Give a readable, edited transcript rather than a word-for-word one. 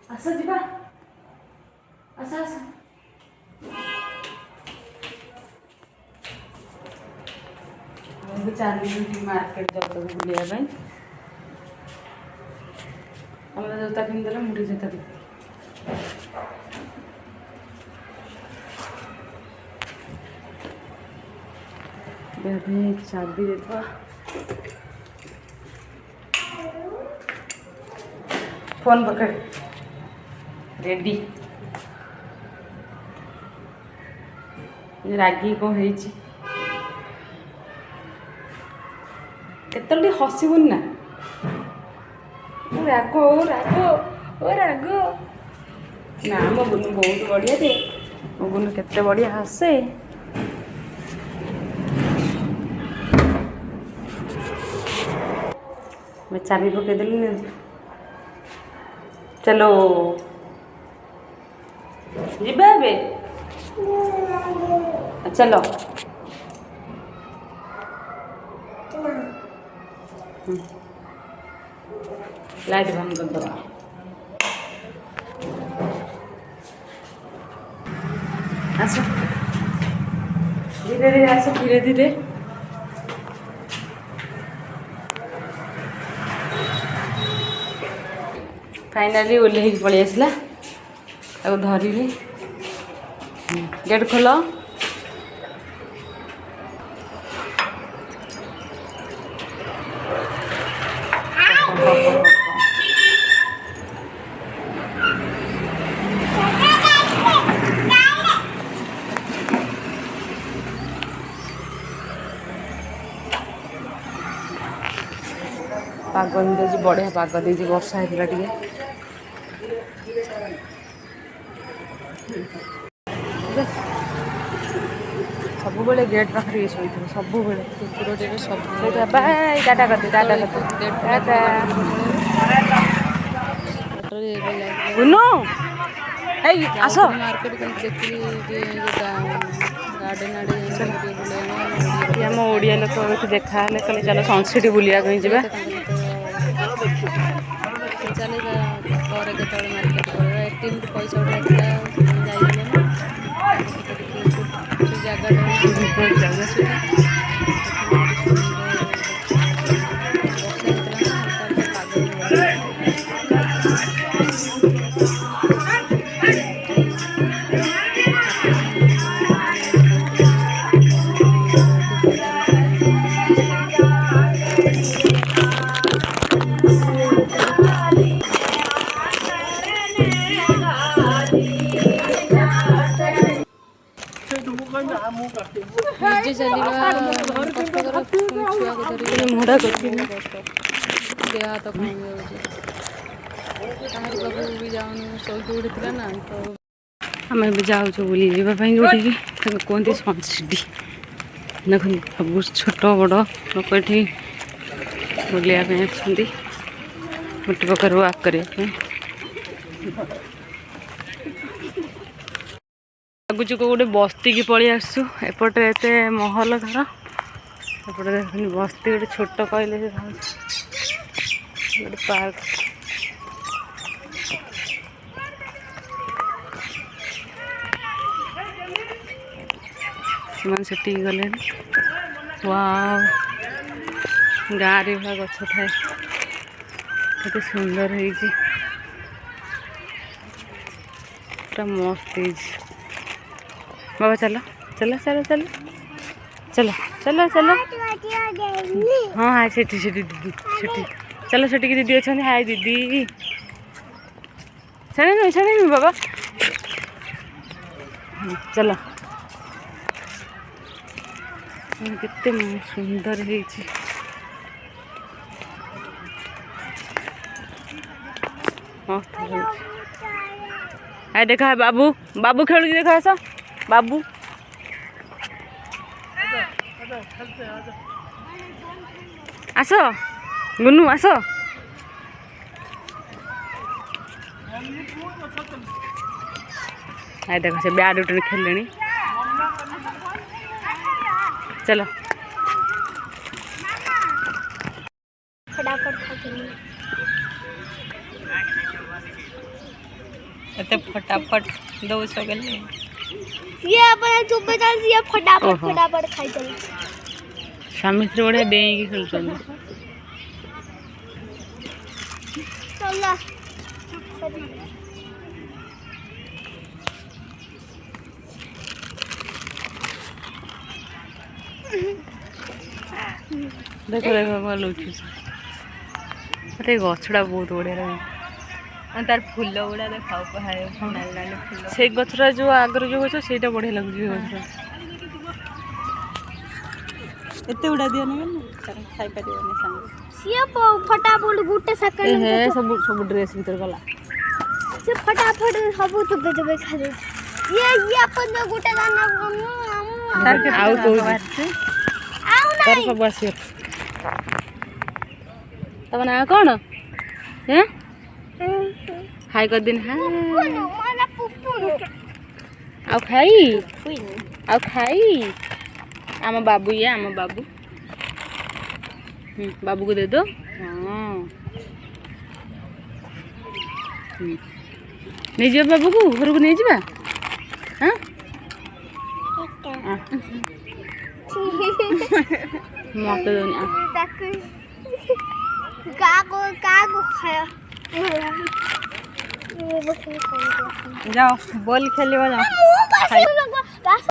आस जीवा आस आस चली मार्केट जाऊ बुलाया अलग जोता पिंधदेला मुझे जोता पिंध चाबी देखा फोन पकड़ रेडी रागी कौन केतोटी हसबुन ना राग राग ओ राग ना मो गुनु बहुत बढ़िया थे मो गुनु केते बढ़िया हसे मैं चाबी पकईदेली चलो जीबा बे चलो लाइट बंद कर दो आसो धीरे धीरे आसो धीरे धीरे फाइनाली ओल्हे पलि आसला धरली गेट खोल पाग बढ़िया पाग दे वर्षा होता टे सब बेले गेट पाखे शो सब बेले सब टाटा करते टाटा करते टाटा बुनू आस आम ओडिया लोक देखा कहले चलो संस्कृति बुलिया जा पैसा निजे चलवा मुड़ा कर देह हाथ कमी जाऊँ भी जाऊन शोक उड़ी ना तो आम जाऊँ बुली जावाई जो कहते सनसिटी देखो सब छोट बड़ लोक ये बुलाया गोटे प्रकार वाक करने लगुच को गोटे बस्ती की पलि आसु एपटे एत महल घर एपटे देखनी बस्ती गोटे छोट कहले गोटे पार्क से गले वाव गाँव रे भाई गछ थाए केते सुंदर है मस्त है बाबा चलो चलो चलो चलो चलो चलो चलो हाँ हाँ सेठी सेठी दीदी सेठी चलो सेठी की दीदी अच्छा हाय दीदी छाड़े बाबा चलो कितने सुंदर है मस्त है देखा बाबू बाबू खेलु देखा आस बाबू आस गुनू आस आए देखो से बैडमिंटन खेल चलो एते फटाफट दो सौ गले ये अपन चुप चल ये फटाफट ओहो। फटाफट खाई चल स्वामी स्त्री बढ़िया डेई खेलुछन चल देखो देखो भल उठी अरे गछड़ा बहुत बढ़िया लगे तार फूल गुड़ा देखाओ पहाड़े नाल नाल फूल से गछड़ा जो आगर जो गछ सेटा बढ़िया लगुଛି गछड़ा एते उड़ा दिया नहीं खाई परिबनी संग ये फटाफट गुटे सेकंड हे सब सब ड्रेस भीतर गला से फटाफट सब चुप चुप खा दे ये अपन जो गुटे दाना आउ तो आउ तार नहीं सब आसी तब ना कौन हैं हाय कर दिन हाय पुनु माना पुनु आउ खाई आम बाबू ये आम बाबू बाबू को दे दो हाँ नहीं जा बाबू को घर को नहीं जा हाँ मत दो काको खाया जाओ बॉल खेलियो जाओ मुंह पास